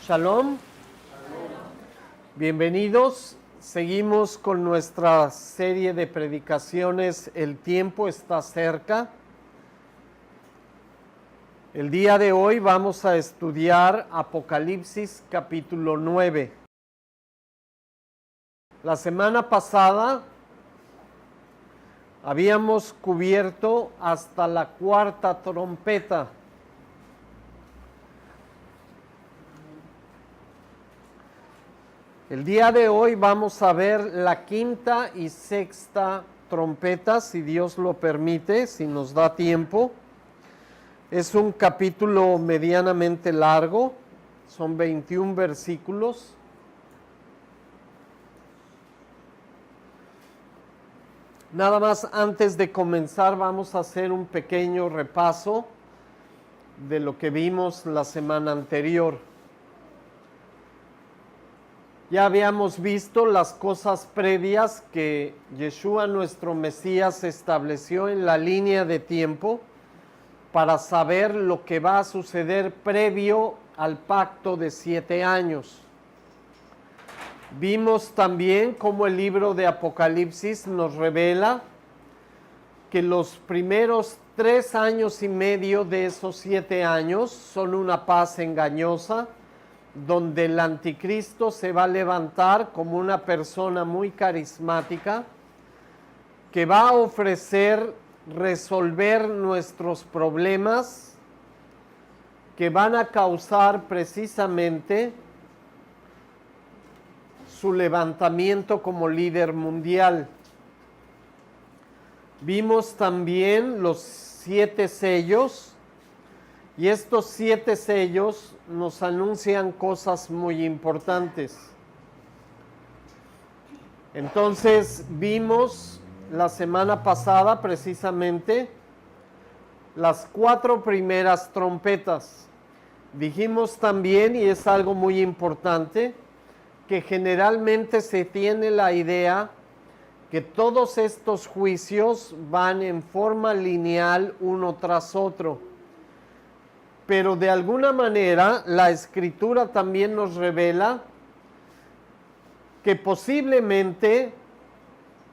Shalom. Bienvenidos. Seguimos con nuestra serie de predicaciones. El tiempo está cerca. El día de hoy vamos a estudiar Apocalipsis capítulo 9. La semana pasada habíamos cubierto hasta la cuarta trompeta. El día de hoy vamos a ver la quinta y sexta trompeta, si Dios lo permite, si nos da tiempo. Es un capítulo medianamente largo, son 21 versículos. Nada más antes de comenzar vamos a hacer un pequeño repaso de lo que vimos la semana anterior. Ya habíamos visto las cosas previas que Yeshua, nuestro Mesías, estableció en la línea de tiempo para saber lo que va a suceder previo al pacto de 7 años. Vimos también cómo el libro de Apocalipsis nos revela que los primeros 3 años y medio de esos 7 años son una paz engañosa, donde el anticristo se va a levantar como una persona muy carismática que va a ofrecer resolver nuestros problemas que van a causar precisamente su levantamiento como líder mundial. Vimos también los 7 sellos. Y estos 7 sellos nos anuncian cosas muy importantes. Entonces vimos la semana pasada precisamente las 4 primeras trompetas. Dijimos también, y es algo muy importante, que generalmente se tiene la idea que todos estos juicios van en forma lineal uno tras otro. Pero de alguna manera la Escritura también nos revela que posiblemente,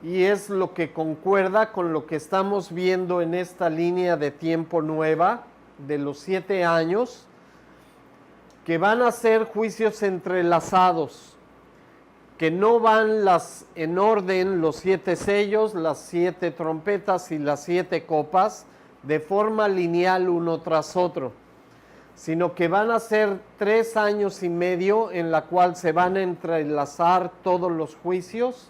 y es lo que concuerda con lo que estamos viendo en esta línea de tiempo nueva de los 7 años, que van a ser juicios entrelazados, que no van en orden los 7 sellos, las 7 trompetas y las 7 copas de forma lineal uno tras otro, sino que van a ser 3 años y medio en la cual se van a entrelazar todos los juicios,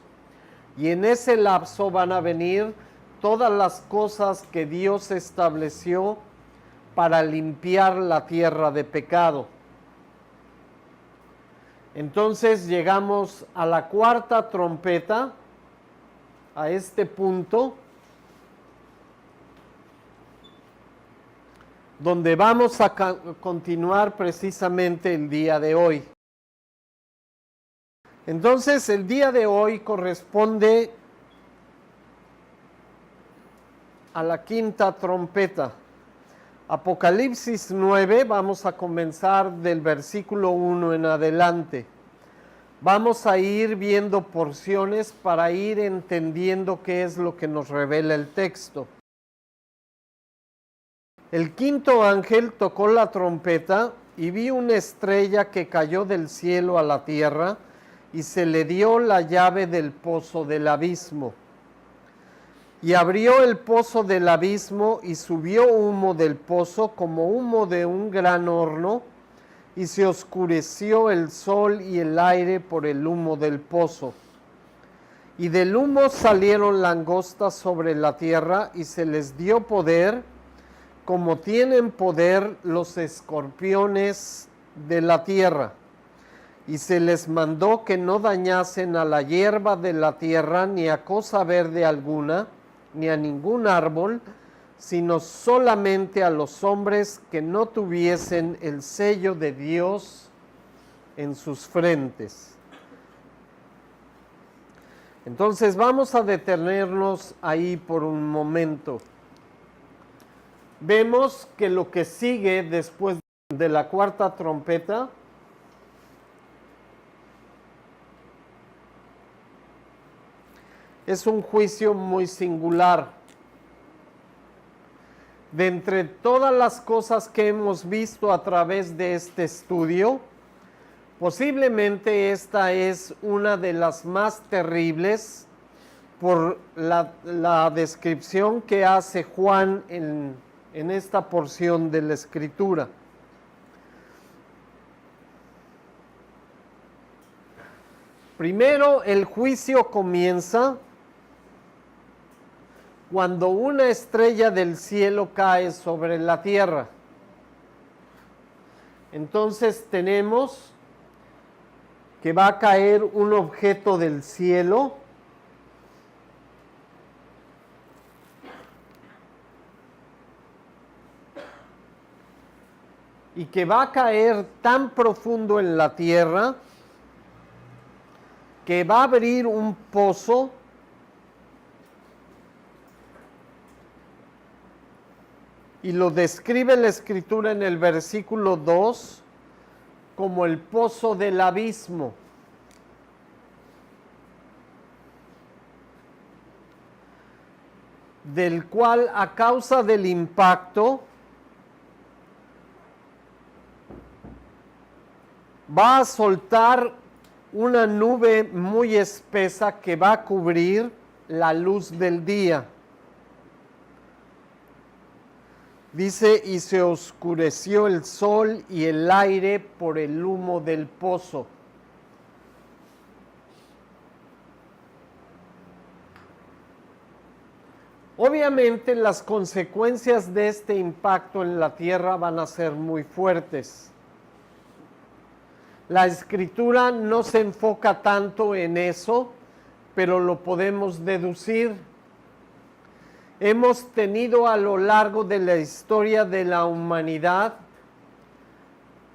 y en ese lapso van a venir todas las cosas que Dios estableció para limpiar la tierra de pecado. Entonces llegamos a la cuarta trompeta, a este punto, donde vamos a continuar precisamente el día de hoy. Entonces, el día de hoy corresponde a la quinta trompeta. Apocalipsis 9, vamos a comenzar del versículo 1 en adelante. Vamos a ir viendo porciones para ir entendiendo qué es lo que nos revela el texto. El quinto ángel tocó la trompeta y vi una estrella que cayó del cielo a la tierra y se le dio la llave del pozo del abismo. Y abrió el pozo del abismo y subió humo del pozo como humo de un gran horno, y se oscureció el sol y el aire por el humo del pozo. Y del humo salieron langostas sobre la tierra y se les dio poder, como tienen poder los escorpiones de la tierra, y se les mandó que no dañasen a la hierba de la tierra, ni a cosa verde alguna, ni a ningún árbol, sino solamente a los hombres que no tuviesen el sello de Dios en sus frentes. Entonces vamos a detenernos ahí por un momento. Vemos que lo que sigue después de la cuarta trompeta es un juicio muy singular. De entre todas las cosas que hemos visto a través de este estudio, posiblemente esta es una de las más terribles por la descripción que hace Juan en esta porción de la Escritura. Primero, el juicio comienza cuando una estrella del cielo cae sobre la tierra. Entonces tenemos que va a caer un objeto del cielo y que va a caer tan profundo en la tierra que va a abrir un pozo y lo describe la Escritura en el versículo 2 como el pozo del abismo. Del cual, a causa del impacto, va a soltar una nube muy espesa que va a cubrir la luz del día. Dice, y se oscureció el sol y el aire por el humo del pozo. Obviamente las consecuencias de este impacto en la tierra van a ser muy fuertes. La Escritura no se enfoca tanto en eso, pero lo podemos deducir. Hemos tenido a lo largo de la historia de la humanidad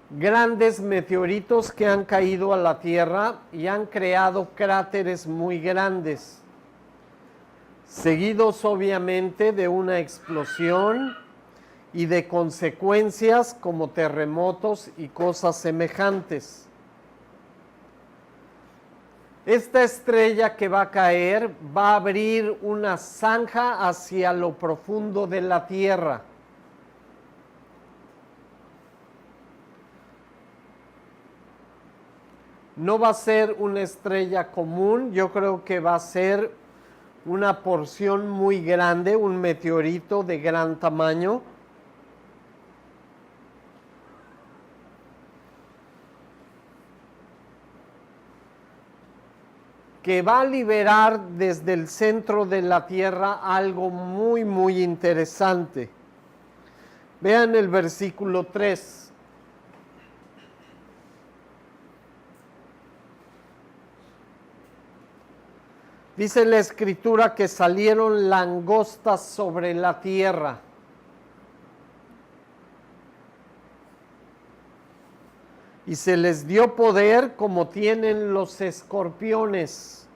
grandes meteoritos que han caído a la Tierra y han creado cráteres muy grandes, seguidos obviamente de una explosión y de consecuencias como terremotos y cosas semejantes. Esta estrella que va a caer va a abrir una zanja hacia lo profundo de la tierra. No va a ser una estrella común, yo creo que va a ser una porción muy grande, un meteorito de gran tamaño. Que va a liberar desde el centro de la tierra algo muy, muy interesante. Vean el versículo 3. Dice la Escritura que salieron langostas sobre la tierra. Y se les dio poder como tienen los escorpiones.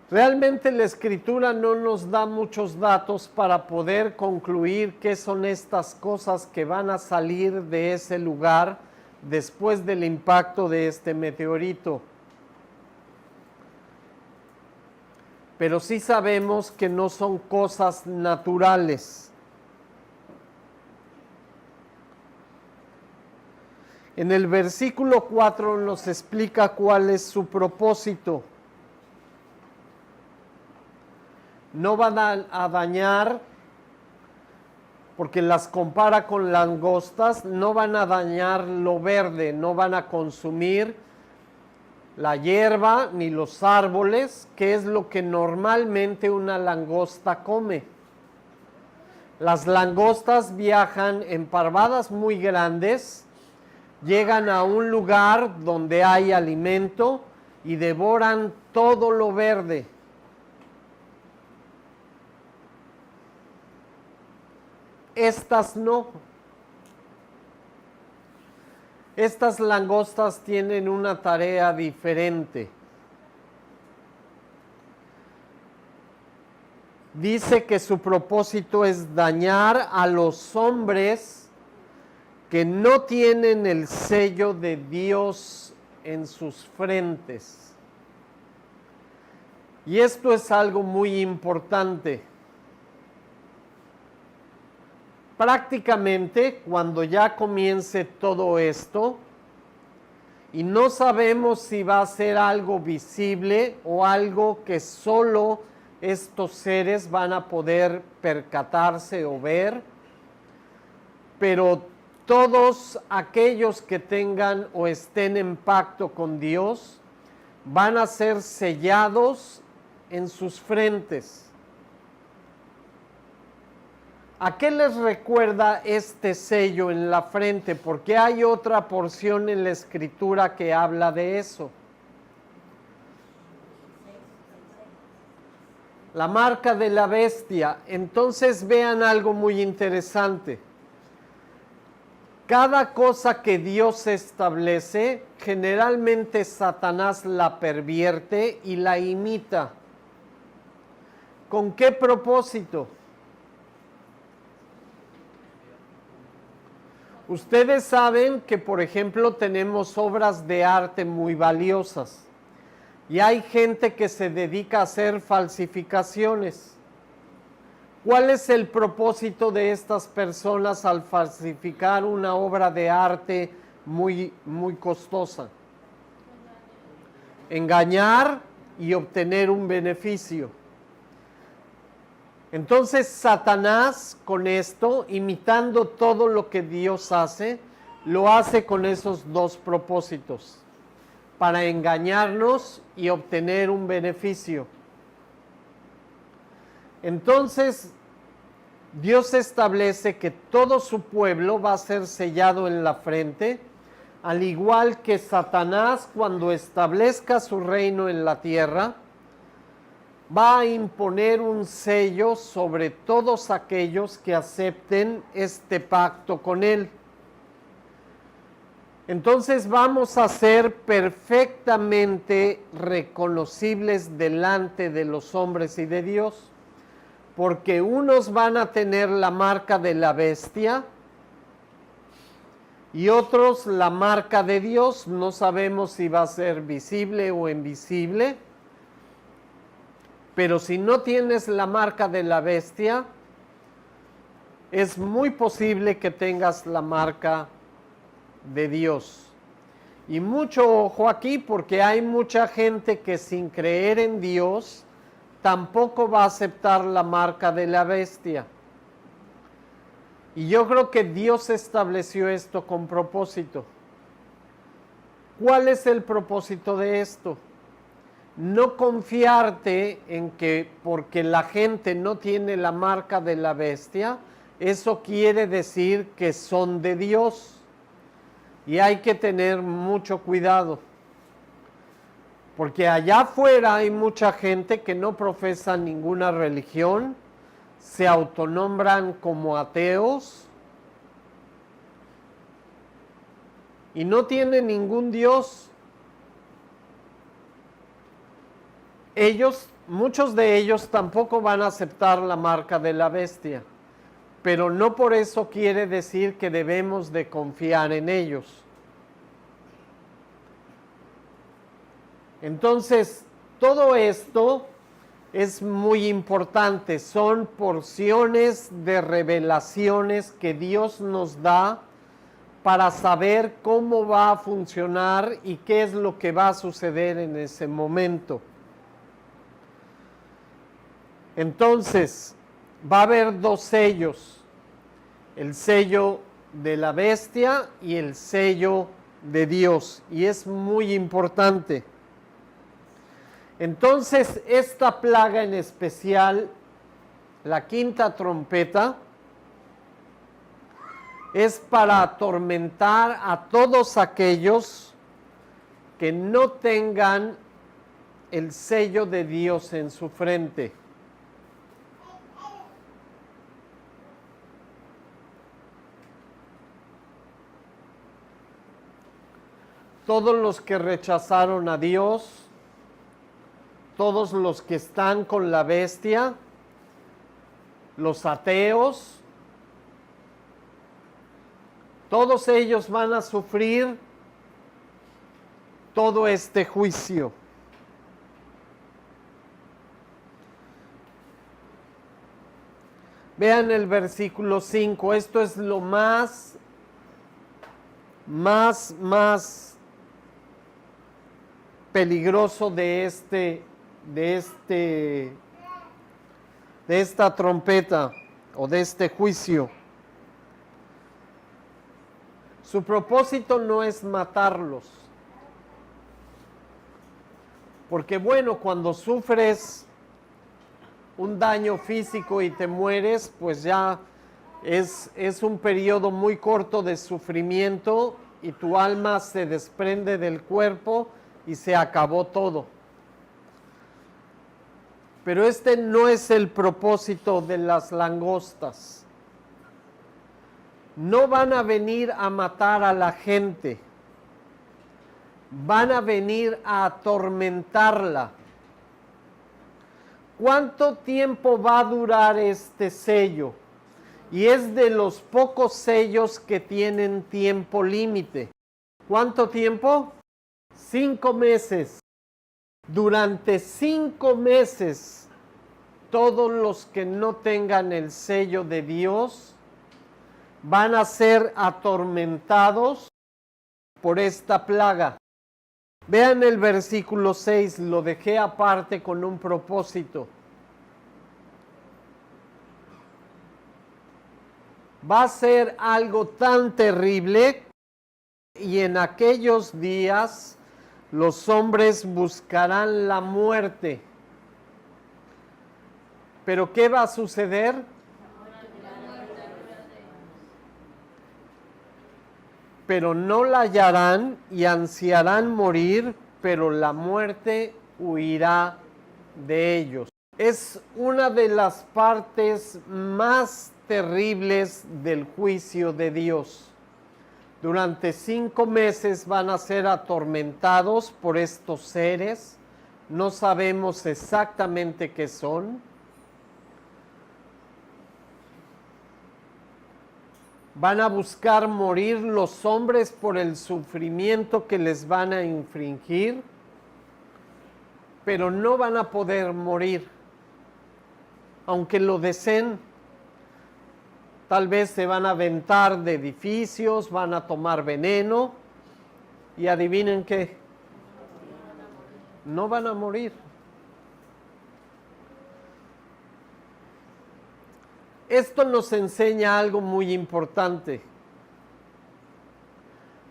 Realmente la Escritura no nos da muchos datos para poder concluir qué son estas cosas que van a salir de ese lugar después del impacto de este meteorito. Pero sí sabemos que no son cosas naturales. En el versículo 4 nos explica cuál es su propósito. No van a dañar, porque las compara con langostas, no van a dañar lo verde, no van a consumir la hierba ni los árboles, que es lo que normalmente una langosta come. Las langostas viajan en parvadas muy grandes, llegan a un lugar donde hay alimento y devoran todo lo verde. Estas no. Estas langostas tienen una tarea diferente. Dice que su propósito es dañar a los hombres que no tienen el sello de Dios en sus frentes. Y esto es algo muy importante. Prácticamente cuando ya comience todo esto, y no sabemos si va a ser algo visible o algo que solo estos seres van a poder percatarse o ver, pero todos aquellos que tengan o estén en pacto con Dios van a ser sellados en sus frentes. ¿A qué les recuerda este sello en la frente? Porque hay otra porción en la Escritura que habla de eso. La marca de la bestia. Entonces vean algo muy interesante. Cada cosa que Dios establece, generalmente Satanás la pervierte y la imita. ¿Con qué propósito? Ustedes saben que, por ejemplo, tenemos obras de arte muy valiosas y hay gente que se dedica a hacer falsificaciones. ¿Cuál es el propósito de estas personas al falsificar una obra de arte muy costosa? Engañar y obtener un beneficio. Entonces Satanás con esto, imitando todo lo que Dios hace, lo hace con esos dos propósitos, para engañarnos y obtener un beneficio. Entonces Dios establece que todo su pueblo va a ser sellado en la frente, al igual que Satanás cuando establezca su reino en la tierra, va a imponer un sello sobre todos aquellos que acepten este pacto con él. Entonces vamos a ser perfectamente reconocibles delante de los hombres y de Dios, porque unos van a tener la marca de la bestia y otros la marca de Dios. No sabemos si va a ser visible o invisible. Pero si no tienes la marca de la bestia, es muy posible que tengas la marca de Dios. Y mucho ojo aquí, porque hay mucha gente que sin creer en Dios tampoco va a aceptar la marca de la bestia. Y yo creo que Dios estableció esto con propósito. ¿Cuál es el propósito de esto? No confiarte en que porque la gente no tiene la marca de la bestia, eso quiere decir que son de Dios. Y hay que tener mucho cuidado. Porque allá afuera hay mucha gente que no profesa ninguna religión, se autonombran como ateos y no tienen ningún Dios. Muchos de ellos tampoco van a aceptar la marca de la bestia, pero no por eso quiere decir que debemos de confiar en ellos. Entonces, todo esto es muy importante, son porciones de revelaciones que Dios nos da para saber cómo va a funcionar y qué es lo que va a suceder en ese momento. Entonces, va a haber dos sellos, el sello de la bestia y el sello de Dios, y es muy importante. Entonces, esta plaga en especial, la quinta trompeta, es para atormentar a todos aquellos que no tengan el sello de Dios en su frente. Todos los que rechazaron a Dios, todos los que están con la bestia, los ateos, Todos ellos van a sufrir todo este juicio. Vean el versículo 5, esto es lo más peligroso de esta trompeta o de este juicio. Su propósito no es matarlos. Porque bueno, cuando sufres un daño físico y te mueres, pues ya es un periodo muy corto de sufrimiento y tu alma se desprende del cuerpo y se acabó todo. Pero este no es el propósito de las langostas. No van a venir a matar a la gente. Van a venir a atormentarla. ¿Cuánto tiempo va a durar este sello? Y es de los pocos sellos que tienen tiempo límite. ¿Cuánto tiempo? 5 meses. Durante 5 meses, todos los que no tengan el sello de Dios van a ser atormentados por esta plaga. Vean el versículo 6, lo dejé aparte con un propósito. Va a ser algo tan terrible y en aquellos días los hombres buscarán la muerte. ¿Pero qué va a suceder? Pero no la hallarán y ansiarán morir, pero la muerte huirá de ellos. Es una de las partes más terribles del juicio de Dios. Durante 5 meses van a ser atormentados por estos seres. No sabemos exactamente qué son. Van a buscar morir los hombres por el sufrimiento que les van a infligir, pero no van a poder morir, aunque lo deseen. Tal vez se van a aventar de edificios, van a tomar veneno, y adivinen qué, no van a morir. Esto nos enseña algo muy importante.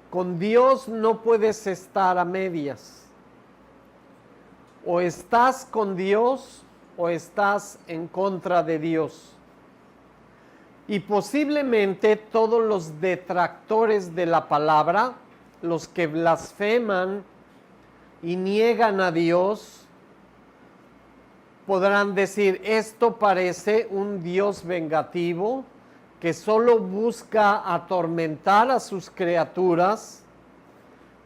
Con Dios no puedes estar a medias. O estás con Dios o estás en contra de Dios. Y posiblemente todos los detractores de la palabra, los que blasfeman y niegan a Dios, podrán decir, esto parece un Dios vengativo que solo busca atormentar a sus criaturas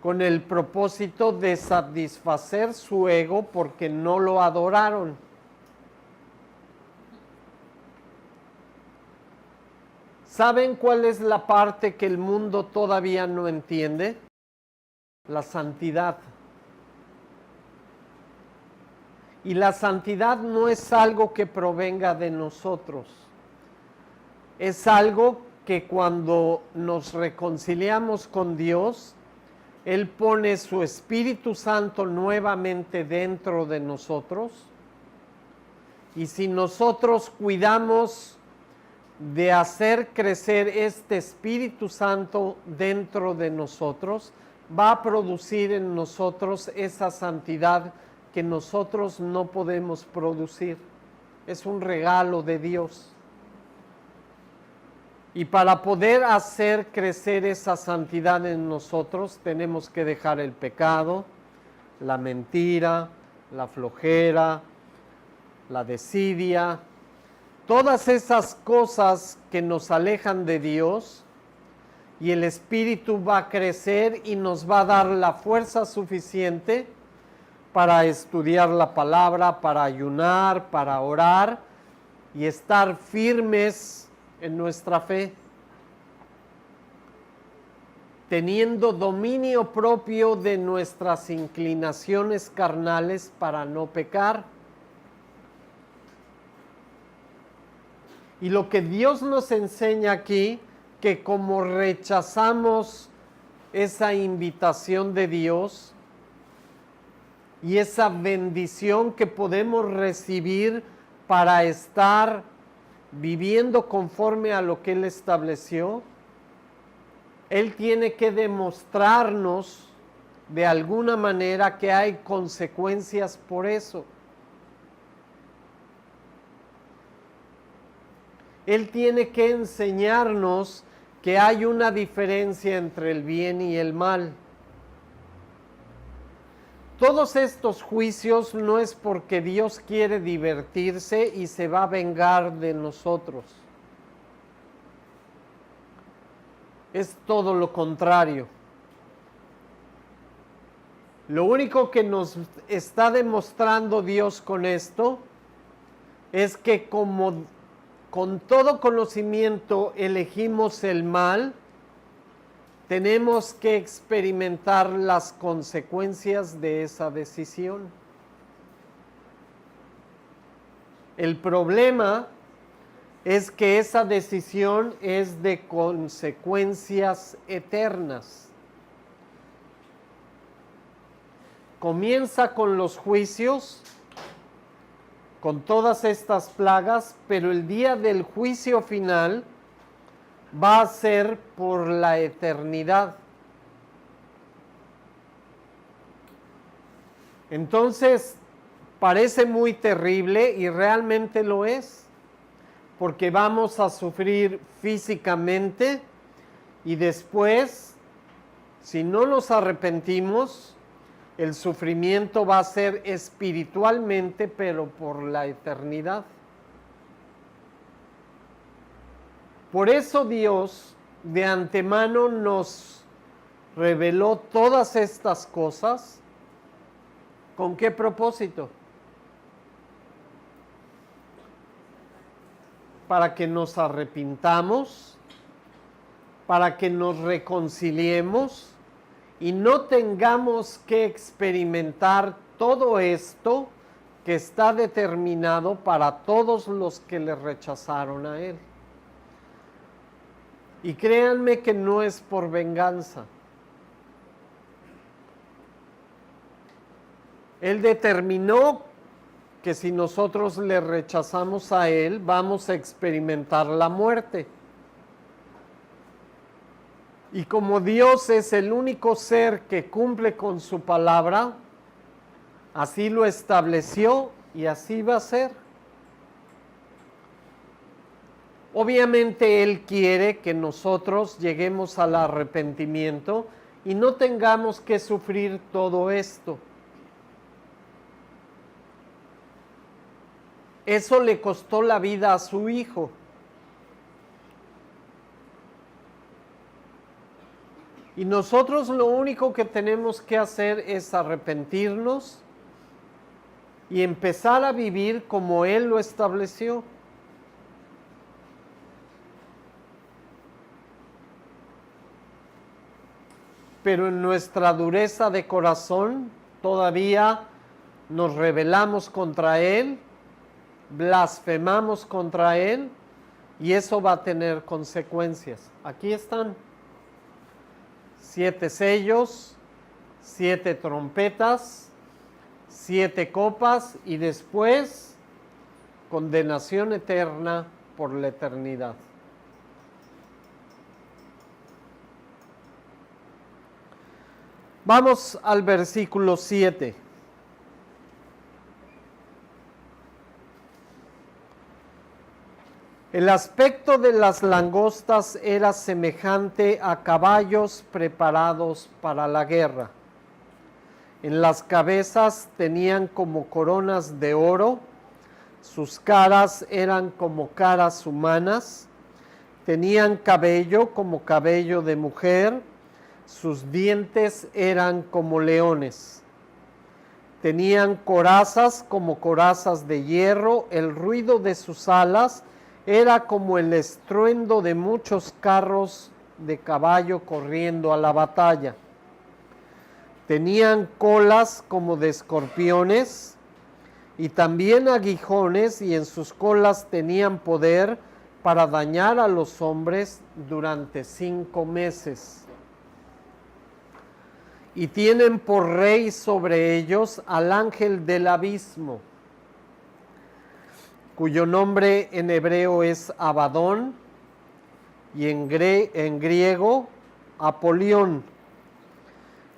con el propósito de satisfacer su ego porque no lo adoraron. ¿Saben cuál es la parte que el mundo todavía no entiende? La santidad. Y la santidad no es algo que provenga de nosotros. Es algo que cuando nos reconciliamos con Dios, Él pone su Espíritu Santo nuevamente dentro de nosotros. Y si nosotros cuidamos de hacer crecer este Espíritu Santo dentro de nosotros, va a producir en nosotros esa santidad que nosotros no podemos producir. Es un regalo de Dios. Y para poder hacer crecer esa santidad en nosotros, tenemos que dejar el pecado, la mentira, la flojera, la desidia, todas esas cosas que nos alejan de Dios, y el Espíritu va a crecer y nos va a dar la fuerza suficiente para estudiar la palabra, para ayunar, para orar y estar firmes en nuestra fe. teniendo dominio propio de nuestras inclinaciones carnales para no pecar. Y lo que Dios nos enseña aquí, que como rechazamos esa invitación de Dios y esa bendición que podemos recibir para estar viviendo conforme a lo que Él estableció, Él tiene que demostrarnos de alguna manera que hay consecuencias por eso. Él tiene que enseñarnos que hay una diferencia entre el bien y el mal. Todos estos juicios no es porque Dios quiere divertirse y se va a vengar de nosotros. Es todo lo contrario. Lo único que nos está demostrando Dios con esto es que como con todo conocimiento elegimos el mal, tenemos que experimentar las consecuencias de esa decisión. El problema es que esa decisión es de consecuencias eternas. Comienza con los juicios, con todas estas plagas, pero el día del juicio final va a ser por la eternidad. Entonces, parece muy terrible y realmente lo es, porque vamos a sufrir físicamente y después, si no nos arrepentimos, el sufrimiento va a ser espiritualmente, pero por la eternidad. Por eso Dios de antemano nos reveló todas estas cosas. ¿Con qué propósito? Para que nos arrepintamos, para que nos reconciliemos y no tengamos que experimentar todo esto que está determinado para todos los que le rechazaron a Él. Y créanme que no es por venganza. Él determinó que si nosotros le rechazamos a Él, vamos a experimentar la muerte. Y como Dios es el único ser que cumple con su palabra, así lo estableció y así va a ser. Obviamente Él quiere que nosotros lleguemos al arrepentimiento y no tengamos que sufrir todo esto. Eso le costó la vida a su Hijo. Y nosotros lo único que tenemos que hacer es arrepentirnos y empezar a vivir como Él lo estableció. Pero en nuestra dureza de corazón todavía nos rebelamos contra Él, blasfemamos contra Él y eso va a tener consecuencias. Aquí están. 7 sellos, 7 trompetas, 7 copas y después condenación eterna por la eternidad. Vamos al versículo 7. El aspecto de las langostas era semejante a caballos preparados para la guerra. En las cabezas tenían como coronas de oro, sus caras eran como caras humanas, tenían cabello como cabello de mujer, sus dientes eran como leones. Tenían corazas como corazas de hierro, el ruido de sus alas era como el estruendo de muchos carros de caballo corriendo a la batalla. Tenían colas como de escorpiones y también aguijones, y en sus colas tenían poder para dañar a los hombres durante 5 meses. Y tienen por rey sobre ellos al ángel del abismo, cuyo nombre en hebreo es Abadón y en griego Apolión.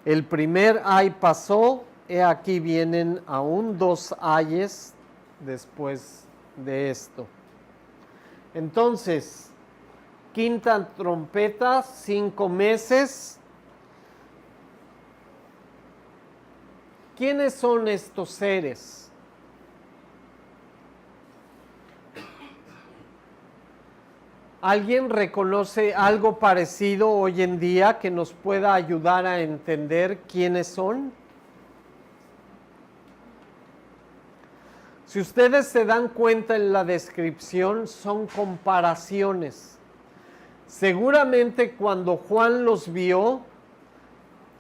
El primer ay pasó, he aquí vienen aún 2 ayes después de esto. Entonces, quinta trompeta, 5 meses. ¿Quiénes son estos seres? ¿Alguien reconoce algo parecido hoy en día que nos pueda ayudar a entender quiénes son? Si ustedes se dan cuenta en la descripción, son comparaciones. Seguramente cuando Juan los vio,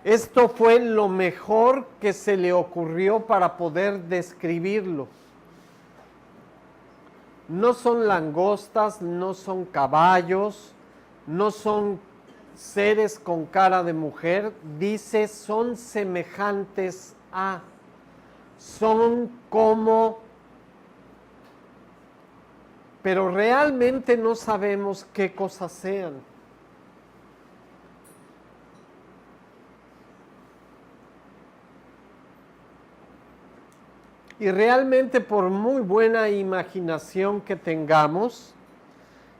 esto fue lo mejor que se le ocurrió para poder describirlo. No son langostas, no son caballos, no son seres con cara de mujer. Dice, son semejantes a, son como, pero realmente no sabemos qué cosas sean. Y realmente por muy buena imaginación que tengamos,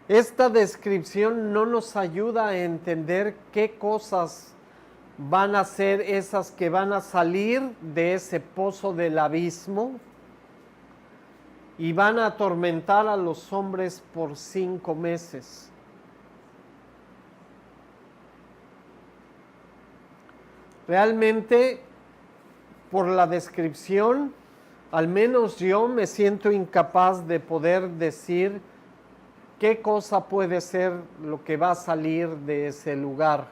esta descripción no nos ayuda a entender qué cosas van a ser esas que van a salir de ese pozo del abismo y van a atormentar a los hombres por 5 meses. Realmente, por la descripción, al menos yo me siento incapaz de poder decir qué cosa puede ser lo que va a salir de ese lugar.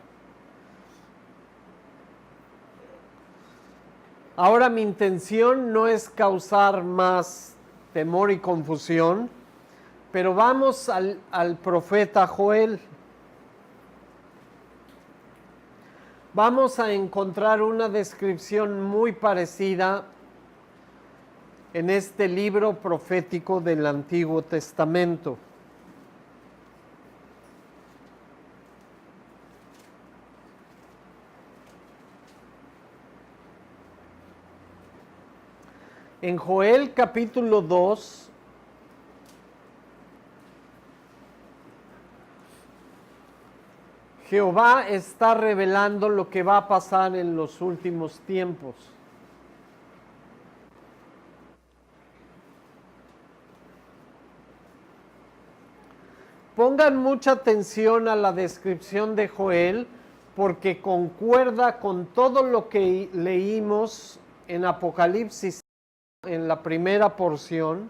Ahora mi intención no es causar más temor y confusión, pero vamos al profeta Joel. Vamos a encontrar una descripción muy parecida en este libro profético del Antiguo Testamento. En Joel capítulo 2, Jehová está revelando lo que va a pasar en los últimos tiempos. Pongan mucha atención a la descripción de Joel, porque concuerda con todo lo que leímos en Apocalipsis, en la primera porción,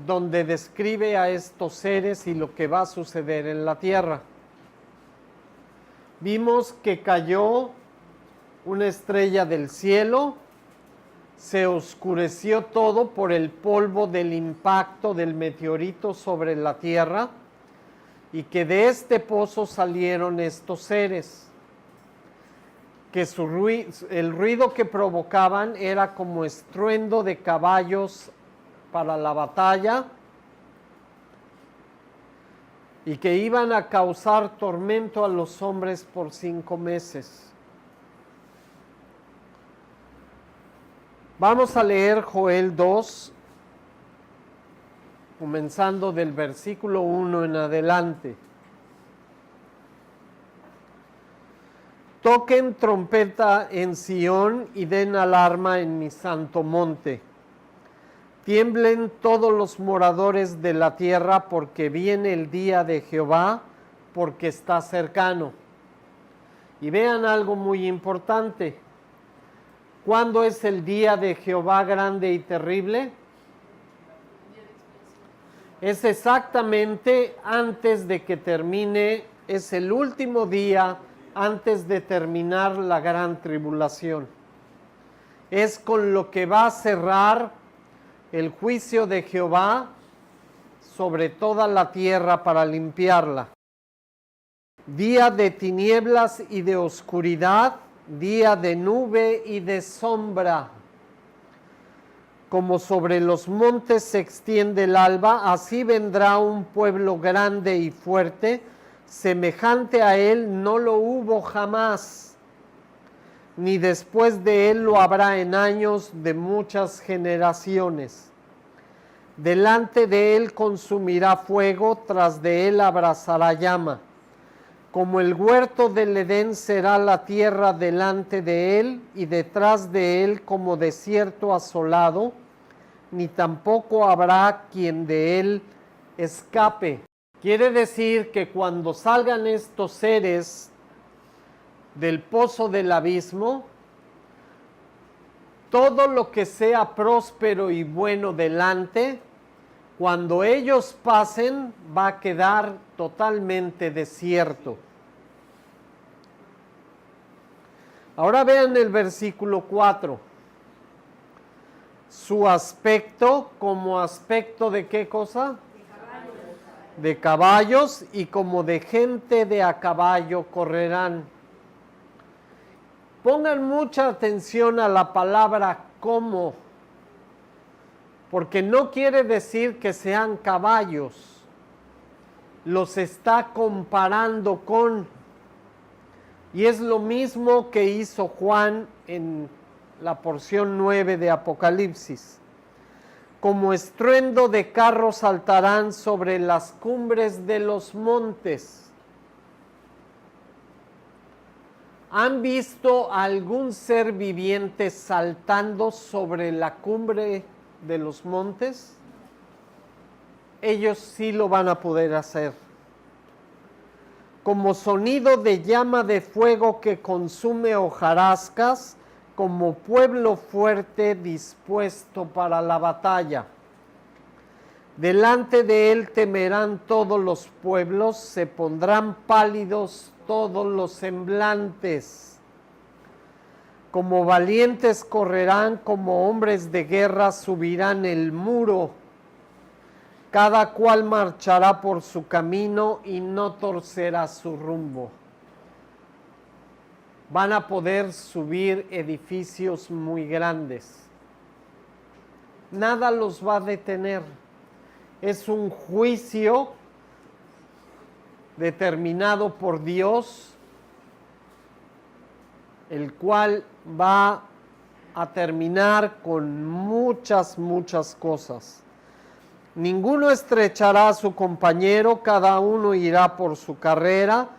donde describe a estos seres y lo que va a suceder en la tierra. Vimos que cayó una estrella del cielo, se oscureció todo por el polvo del impacto del meteorito sobre la tierra, y que de este pozo salieron estos seres, que el ruido que provocaban era como estruendo de caballos para la batalla, y que iban a causar tormento a los hombres por 5 meses. Vamos a leer Joel 2, comenzando del versículo 1 en adelante. Toquen trompeta en Sión y den alarma en mi santo monte. Tiemblen todos los moradores de la tierra, porque viene el día de Jehová, porque está cercano. Y vean algo muy importante. ¿Cuándo es el día de Jehová grande y terrible? Es exactamente antes de que termine es el último día antes de terminar la gran tribulación. Es con lo que va a cerrar el juicio de Jehová sobre toda la tierra para limpiarla. Día de tinieblas y de oscuridad, día de nube y de sombra. Como sobre los montes se extiende el alba, así vendrá un pueblo grande y fuerte, semejante a él no lo hubo jamás, ni después de él lo habrá en años de muchas generaciones. Delante de él consumirá fuego, tras de él abrazará llama. Como el huerto del Edén será la tierra delante de él, y detrás de él como desierto asolado, ni tampoco habrá quien de él escape. Quiere decir que cuando salgan estos seres del pozo del abismo, todo lo que sea próspero y bueno delante, cuando ellos pasen, va a quedar totalmente desierto. Ahora vean el versículo 4. Su aspecto, como aspecto de ¿qué cosa? De caballos, y como de gente de a caballo correrán. Pongan mucha atención a la palabra como, porque no quiere decir que sean caballos, los está comparando con, y es lo mismo que hizo Juan en la porción 9 de Apocalipsis. Como estruendo de carros saltarán sobre las cumbres de los montes. ¿Han visto algún ser viviente saltando sobre la cumbre de los montes? Ellos sí lo van a poder hacer. Como sonido de llama de fuego que consume hojarascas, como pueblo fuerte dispuesto para la batalla. Delante de él temerán todos los pueblos, se pondrán pálidos todos los semblantes. Como valientes correrán, como hombres de guerra subirán el muro. Cada cual marchará por su camino y no torcerá su rumbo. Van a poder subir edificios muy grandes. Nada los va a detener. Es un juicio determinado por Dios, el cual va a terminar con muchas cosas. Ninguno estrechará a su compañero, cada uno irá por su carrera,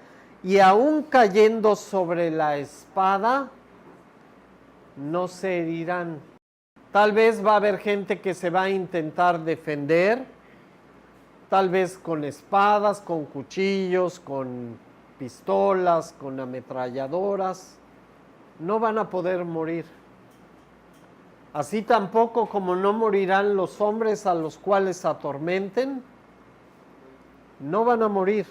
y aun cayendo sobre la espada, no se herirán. Tal vez va a haber gente que se va a intentar defender, tal vez con espadas, con cuchillos, con pistolas, con ametralladoras. No van a poder morir. Así tampoco como no morirán los hombres a los cuales atormenten, no van a morir.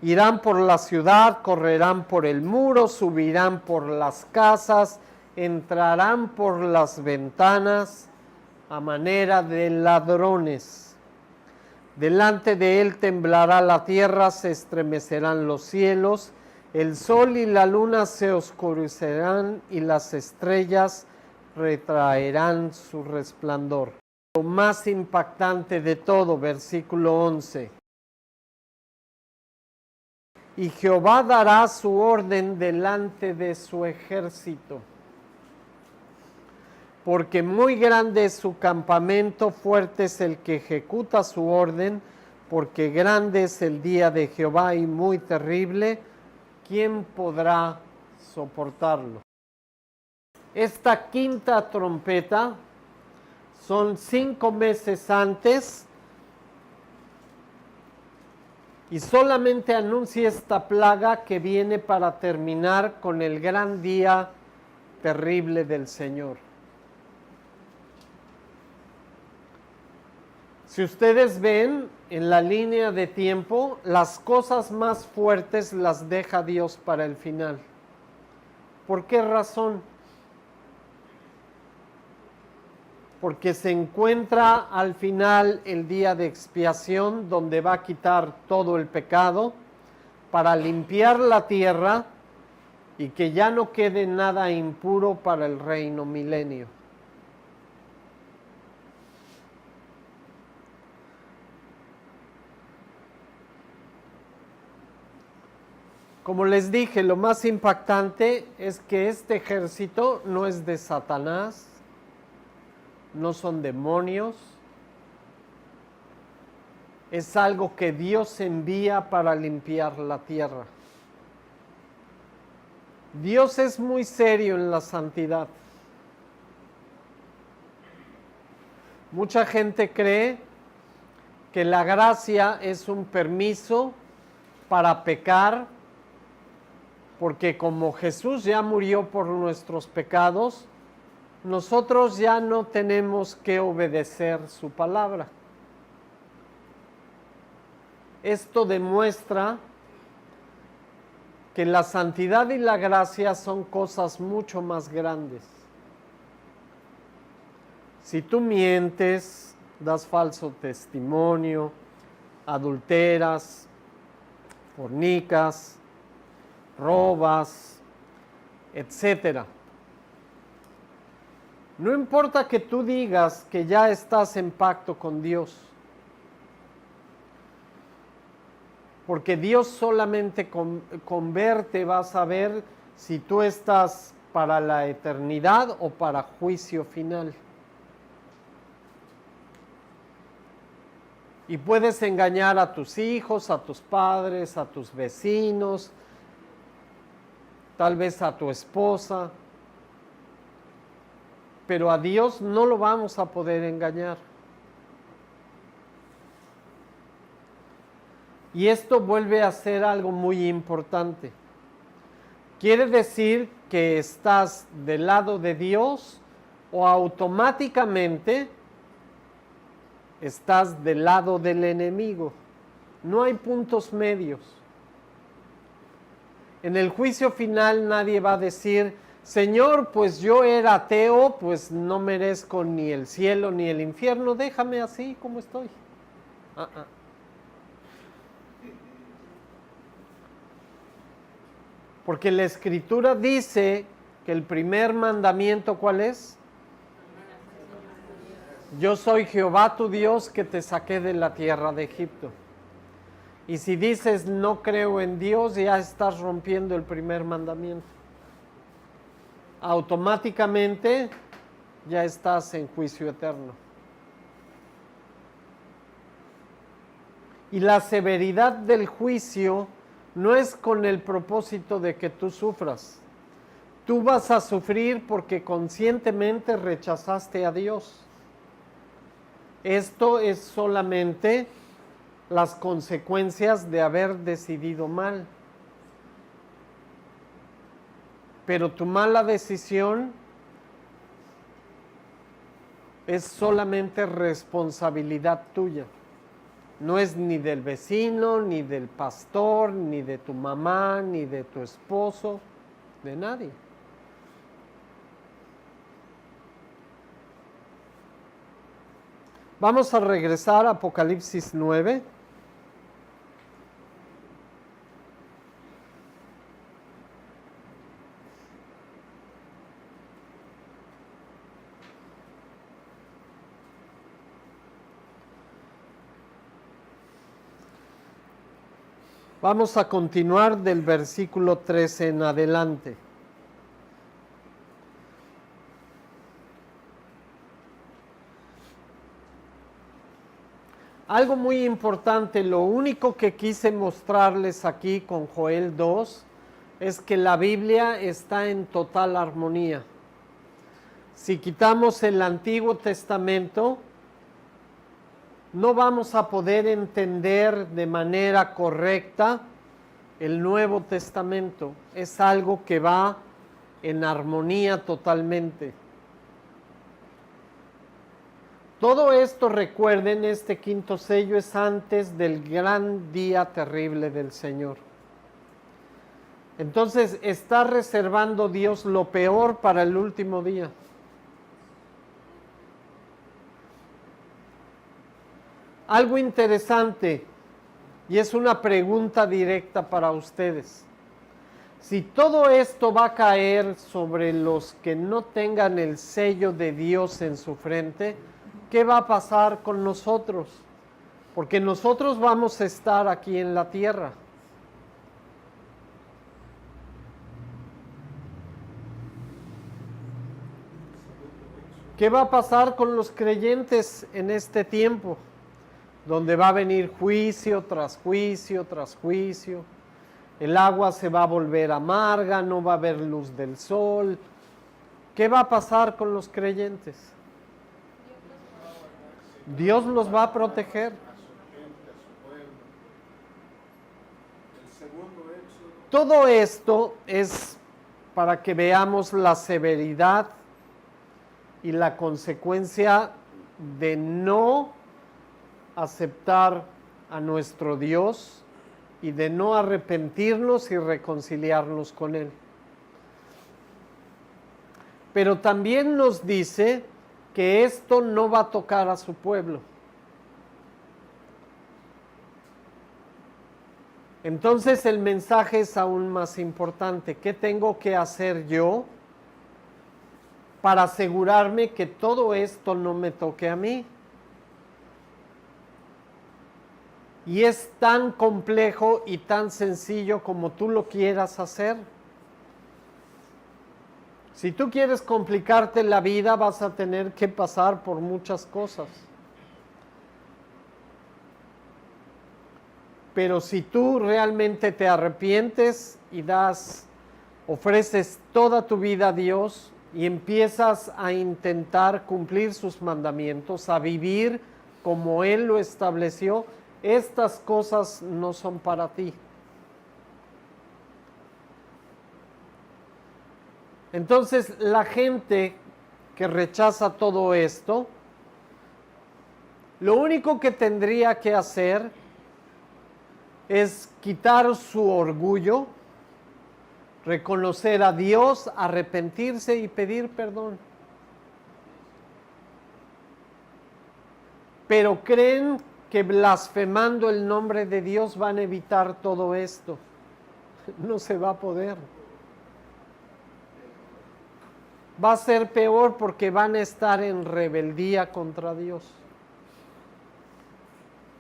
Irán por la ciudad, correrán por el muro, subirán por las casas, entrarán por las ventanas a manera de ladrones. Delante de él temblará la tierra, se estremecerán los cielos, el sol y la luna se oscurecerán y las estrellas retraerán su resplandor. Lo más impactante de todo, versículo 11. Y Jehová dará su orden delante de su ejército, porque muy grande es su campamento, fuerte es el que ejecuta su orden, porque grande es el día de Jehová y muy terrible, ¿quién podrá soportarlo? Esta quinta trompeta son 5 meses antes, y solamente anuncia esta plaga que viene para terminar con el gran día terrible del Señor. Si ustedes ven en la línea de tiempo, las cosas más fuertes las deja Dios para el final. ¿Por qué razón? Porque se encuentra al final el día de expiación, donde va a quitar todo el pecado para limpiar la tierra y que ya no quede nada impuro para el reino milenio. Como les dije, lo más impactante es que este ejército no es de Satanás, no son demonios, es algo que Dios envía para limpiar la tierra. Dios es muy serio en la santidad. Mucha gente cree que la gracia es un permiso para pecar, porque como Jesús ya murió por nuestros pecados, nosotros ya no tenemos que obedecer su palabra. Esto demuestra que la santidad y la gracia son cosas mucho más grandes. Si tú mientes, das falso testimonio, adulteras, fornicas, robas, etcétera. No importa que tú digas que ya estás en pacto con Dios, porque Dios solamente con verte va a saber si tú estás para la eternidad o para juicio final. Y puedes engañar a tus hijos, a tus padres, a tus vecinos, tal vez a tu esposa, pero a Dios no lo vamos a poder engañar. Y esto vuelve a ser algo muy importante. Quiere decir que estás del lado de Dios o automáticamente estás del lado del enemigo. No hay puntos medios. En el juicio final nadie va a decir, Señor, pues yo era ateo, pues no merezco ni el cielo ni el infierno, déjame así como estoy. Porque la Escritura dice que el primer mandamiento, ¿cuál es? Yo soy Jehová tu Dios que te saqué de la tierra de Egipto. Y si dices no creo en Dios, ya estás rompiendo el primer mandamiento. Automáticamente ya estás en juicio eterno. Y la severidad del juicio no es con el propósito de que tú sufras. Tú vas a sufrir porque conscientemente rechazaste a Dios. Esto es solamente las consecuencias de haber decidido mal. Pero tu mala decisión es solamente responsabilidad tuya. No es ni del vecino, ni del pastor, ni de tu mamá, ni de tu esposo, de nadie. Vamos a regresar a Apocalipsis 9. Vamos a continuar del versículo 13 en adelante. Algo muy importante, lo único que quise mostrarles aquí con Joel 2 es que la Biblia está en total armonía. Si quitamos el Antiguo Testamento, no vamos a poder entender de manera correcta el Nuevo Testamento. Es algo que va en armonía totalmente. Todo esto, recuerden, este quinto sello es antes del gran día terrible del Señor. Entonces está reservando Dios lo peor para el último día. Algo interesante, y es una pregunta directa para ustedes. Si todo esto va a caer sobre los que no tengan el sello de Dios en su frente, ¿qué va a pasar con nosotros? Porque nosotros vamos a estar aquí en la tierra. ¿Qué va a pasar con los creyentes en este tiempo? Donde va a venir juicio tras juicio tras juicio. El agua se va a volver amarga, no va a haber luz del sol. ¿Qué va a pasar con los creyentes? Dios los va a proteger. Todo esto es para que veamos la severidad y la consecuencia de no aceptar a nuestro Dios y de no arrepentirnos y reconciliarnos con Él. Pero también nos dice que esto no va a tocar a su pueblo. Entonces el mensaje es aún más importante. ¿Qué tengo que hacer yo para asegurarme que todo esto no me toque a mí? Y es tan complejo y tan sencillo como tú lo quieras hacer. Si tú quieres complicarte la vida, vas a tener que pasar por muchas cosas. Pero si tú realmente te arrepientes y ofreces toda tu vida a Dios y empiezas a intentar cumplir sus mandamientos, a vivir como Él lo estableció, estas cosas no son para ti. Entonces, la gente que rechaza todo esto, lo único que tendría que hacer es quitar su orgullo, reconocer a Dios, arrepentirse y pedir perdón. Pero creen que blasfemando el nombre de Dios van a evitar todo esto. No se va a poder. Va a ser peor porque van a estar en rebeldía contra Dios.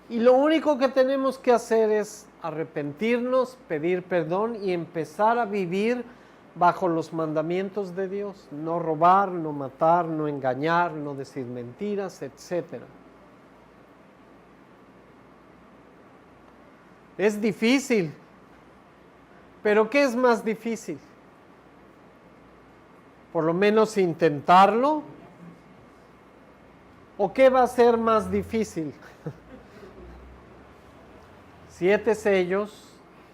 Y lo único que tenemos que hacer es arrepentirnos, pedir perdón y empezar a vivir bajo los mandamientos de Dios. No robar, no matar, no engañar, no decir mentiras, etc. Es difícil, pero ¿qué es más difícil? Por lo menos intentarlo. ¿O qué va a ser más difícil? 7 sellos,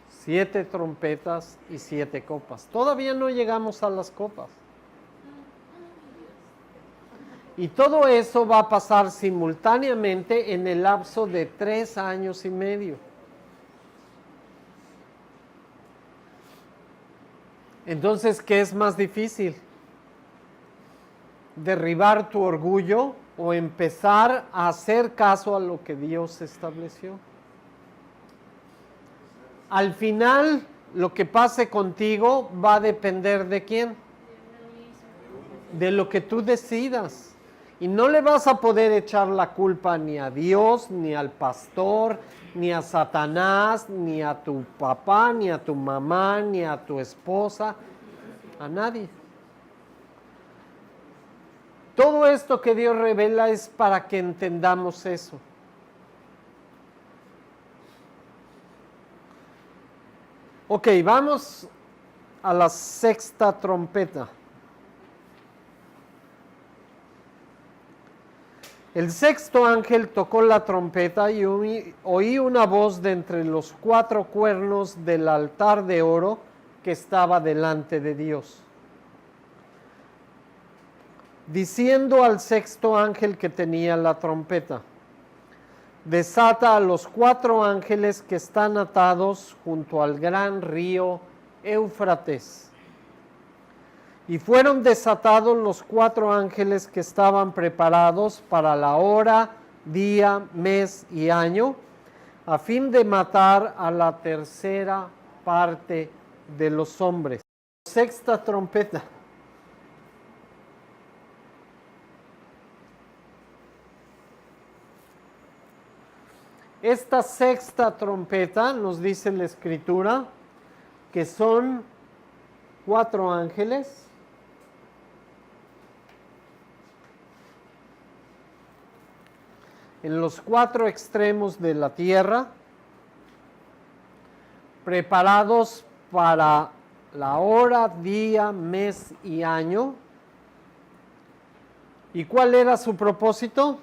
7 trompetas y 7 copas. Todavía no llegamos a las copas. Y todo eso va a pasar simultáneamente en el lapso de 3 años y medio. Entonces, ¿qué es más difícil? ¿Derribar tu orgullo o empezar a hacer caso a lo que Dios estableció? Al final, lo que pase contigo va a depender ¿de quién? De lo que tú decidas. Y no le vas a poder echar la culpa ni a Dios, ni al pastor, ni a Satanás, ni a tu papá, ni a tu mamá, ni a tu esposa, a nadie. Todo esto que Dios revela es para que entendamos eso. Ok, vamos a la 6ª trompeta. El 6º ángel tocó la trompeta y oí una voz de entre los 4 cuernos del altar de oro que estaba delante de Dios. diciendo al sexto ángel que tenía la trompeta: desata a los 4 ángeles que están atados junto al gran río Éufrates. Y fueron desatados los 4 ángeles que estaban preparados para la hora, día, mes y año, a fin de matar a la tercera parte de los hombres. Sexta trompeta. Esta sexta trompeta nos dice la Escritura que son 4 ángeles en los 4 extremos de la tierra, preparados para la hora, día, mes y año. ¿Y cuál era su propósito?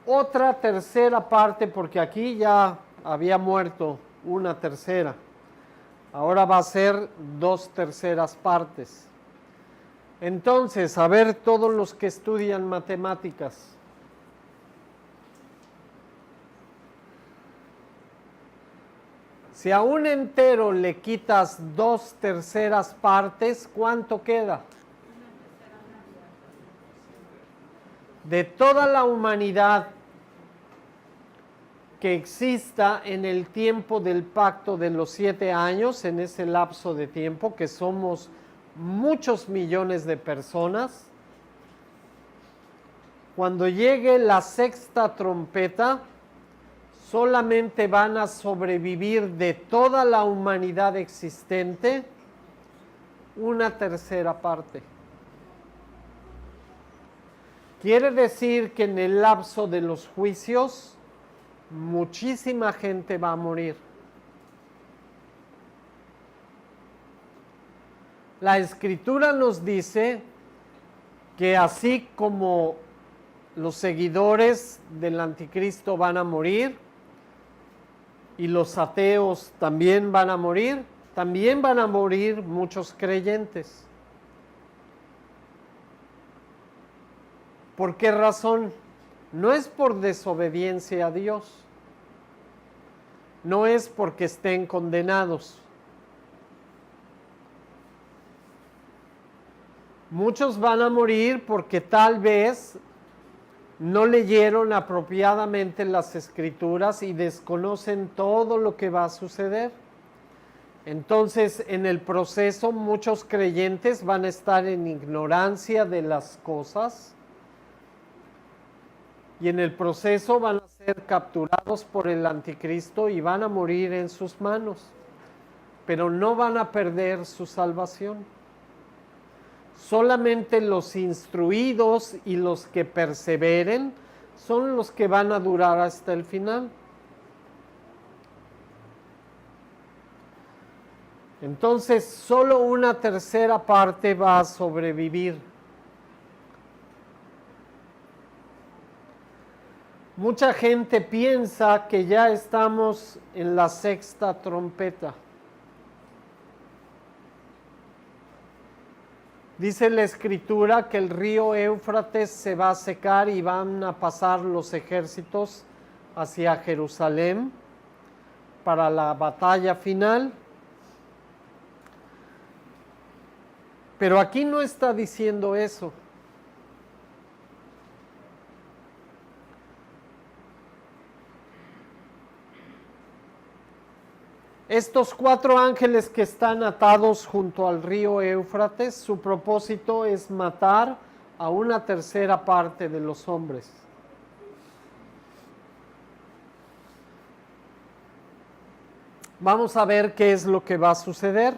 Otra tercera parte, porque aquí ya había muerto una tercera. Ahora va a ser 2 terceras partes. Entonces, a ver, todos los que estudian matemáticas. Si a un entero le quitas 2 terceras partes, ¿cuánto queda? De toda la humanidad que exista en el tiempo del pacto de los 7 años, en ese lapso de tiempo, que somos muchos millones de personas, cuando llegue la sexta trompeta, solamente van a sobrevivir de toda la humanidad existente una tercera parte. Quiere decir que en el lapso de los juicios, muchísima gente va a morir. La Escritura nos dice que así como los seguidores del anticristo van a morir y los ateos también van a morir, también van a morir muchos creyentes. ¿Por qué razón? No es por desobediencia a Dios, no es porque estén condenados. Muchos van a morir porque tal vez no leyeron apropiadamente las Escrituras y desconocen todo lo que va a suceder. Entonces, en el proceso, muchos creyentes van a estar en ignorancia de las cosas y en el proceso van a ser capturados por el anticristo y van a morir en sus manos, pero no van a perder su salvación. Solamente los instruidos y los que perseveren son los que van a durar hasta el final. Entonces, solo una tercera parte va a sobrevivir. Mucha gente piensa que ya estamos en la sexta trompeta. Dice la Escritura que el río Éufrates se va a secar y van a pasar los ejércitos hacia Jerusalén para la batalla final. Pero aquí no está diciendo eso. Estos 4 ángeles que están atados junto al río Éufrates, su propósito es matar a una tercera parte de los hombres. Vamos a ver qué es lo que va a suceder.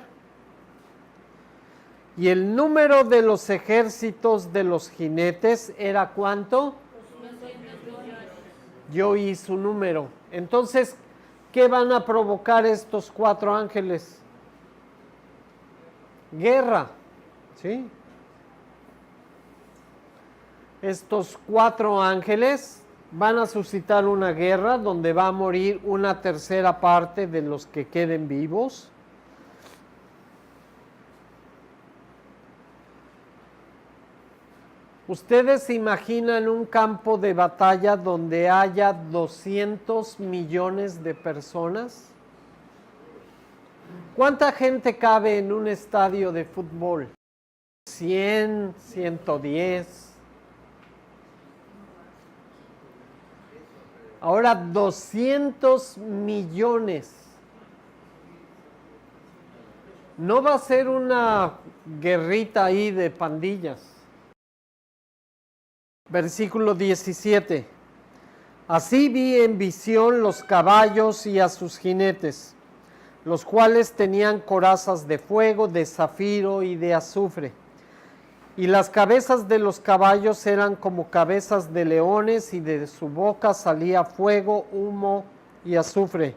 Y el número de los ejércitos de los jinetes era ¿cuánto? Yo oí su número. Entonces, ¿qué van a provocar estos 4 ángeles? Guerra, ¿sí? Estos 4 ángeles van a suscitar una guerra donde va a morir una tercera parte de los que queden vivos. ¿Ustedes se imaginan un campo de batalla donde haya 200 millones de personas? ¿Cuánta gente cabe en un estadio de fútbol? 100, 110. Ahora 200 millones. No va a ser una guerrita ahí de pandillas. Versículo 17. Así vi en visión los caballos y a sus jinetes, los cuales tenían corazas de fuego, de zafiro y de azufre. Y las cabezas de los caballos eran como cabezas de leones, y de su boca salía fuego, humo y azufre.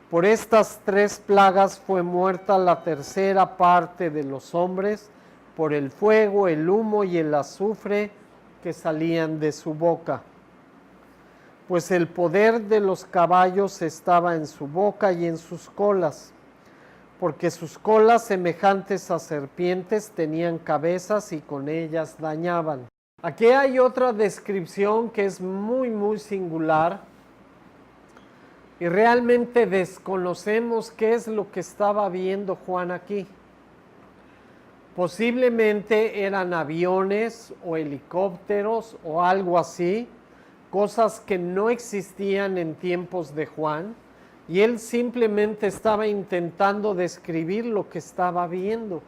Por estas 3 plagas fue muerta la tercera parte de los hombres, por el fuego, el humo y el azufre que salían de su boca. Pues el poder de los caballos estaba en su boca y en sus colas, porque sus colas semejantes a serpientes tenían cabezas y con ellas dañaban. Aquí hay otra descripción que es muy singular y realmente desconocemos qué es lo que estaba viendo Juan aquí. Posiblemente eran aviones o helicópteros o algo así, cosas que no existían en tiempos de Juan, y él simplemente estaba intentando describir lo que estaba viendo.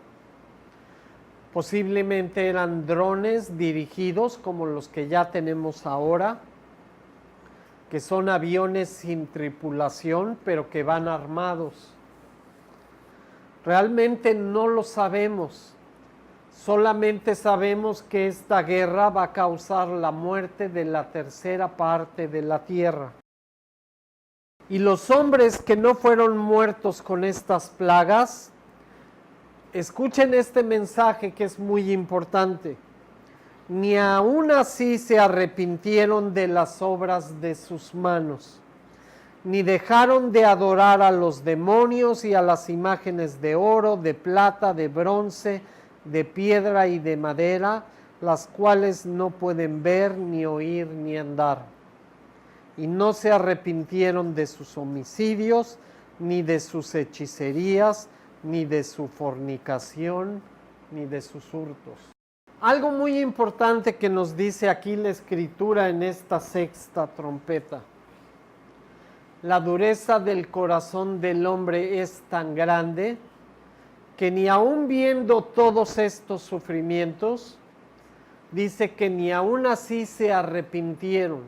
Posiblemente eran drones dirigidos como los que ya tenemos ahora, que son aviones sin tripulación, pero que van armados. Realmente no lo sabemos. Solamente sabemos que esta guerra va a causar la muerte de la tercera parte de la tierra. Y los hombres que no fueron muertos con estas plagas, escuchen este mensaje que es muy importante. Ni aún así se arrepintieron de las obras de sus manos, ni dejaron de adorar a los demonios y a las imágenes de oro, de plata, de bronce, de piedra y de madera, las cuales no pueden ver, ni oír, ni andar. Y no se arrepintieron de sus homicidios, ni de sus hechicerías, ni de su fornicación, ni de sus hurtos. Algo muy importante que nos dice aquí la Escritura en esta 6ª trompeta. La dureza del corazón del hombre es tan grande que ni aun viendo todos estos sufrimientos, dice que ni aun así se arrepintieron.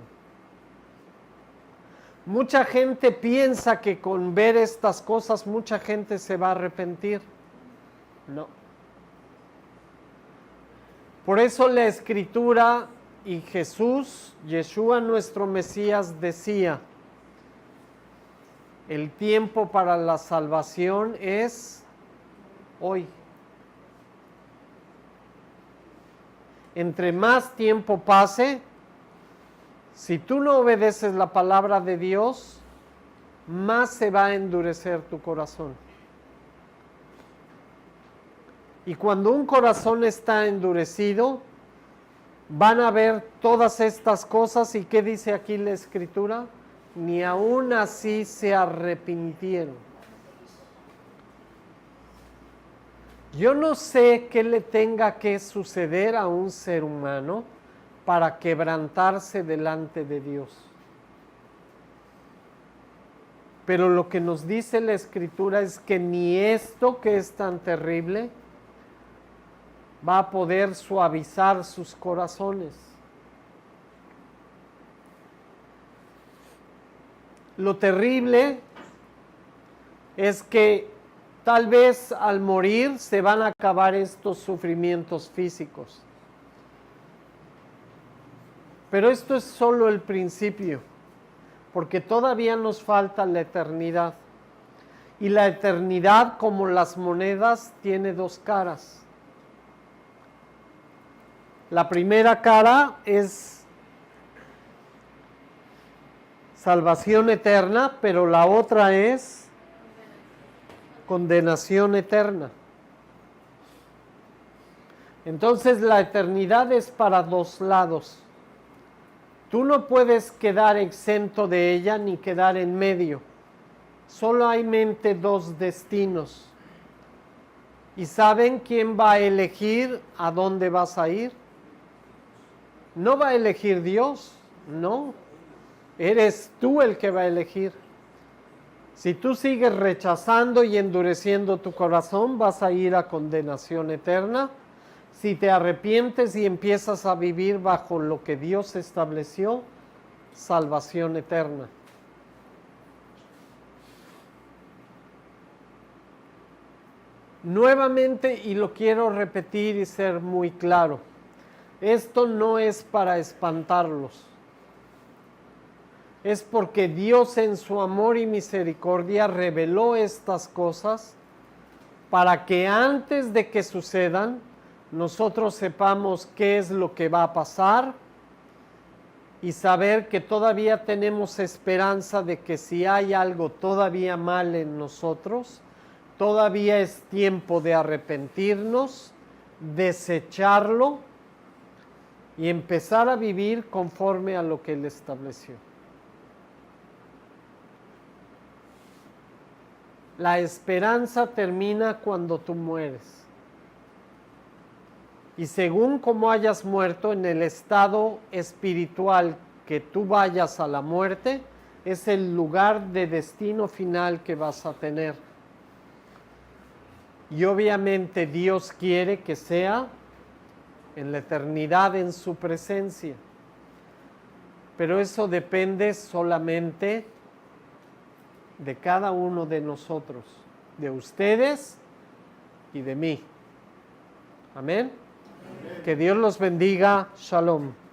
Mucha gente piensa que con ver estas cosas mucha gente se va a arrepentir. No. Por eso la Escritura y Jesús, Yeshua nuestro Mesías, decía: el tiempo para la salvación es hoy. Entre más tiempo pase, si tú no obedeces la palabra de Dios, más se va a endurecer tu corazón. Y cuando un corazón está endurecido, van a ver todas estas cosas. ¿Y qué dice aquí la Escritura? Ni aún así se arrepintieron. Yo no sé qué le tenga que suceder a un ser humano para quebrantarse delante de Dios. Pero lo que nos dice la Escritura es que ni esto, que es tan terrible, va a poder suavizar sus corazones. Lo terrible es que tal vez al morir se van a acabar estos sufrimientos físicos. Pero esto es solo el principio, porque todavía nos falta la eternidad. Y la eternidad, como las monedas, tiene 2 caras. La primera cara es salvación eterna, pero la otra es condenación eterna. Entonces la eternidad es para dos lados. Tú no puedes quedar exento de ella ni quedar en medio. Solo hay mente dos destinos. ¿Y saben quién va a elegir a dónde vas a ir? No va a elegir Dios, no. Eres tú el que va a elegir. Si tú sigues rechazando y endureciendo tu corazón, vas a ir a condenación eterna. Si te arrepientes y empiezas a vivir bajo lo que Dios estableció, salvación eterna. Nuevamente, y lo quiero repetir y ser muy claro, esto no es para espantarlos. Es porque Dios en su amor y misericordia reveló estas cosas para que antes de que sucedan, nosotros sepamos qué es lo que va a pasar y saber que todavía tenemos esperanza de que si hay algo todavía mal en nosotros, todavía es tiempo de arrepentirnos, desecharlo y empezar a vivir conforme a lo que Él estableció. La esperanza termina cuando tú mueres. Y según como hayas muerto en el estado espiritual que tú vayas a la muerte, es el lugar de destino final que vas a tener. Y obviamente Dios quiere que sea en la eternidad en su presencia. Pero eso depende solamente de cada uno de nosotros, de ustedes y de mí. Amén. Que Dios los bendiga. Shalom.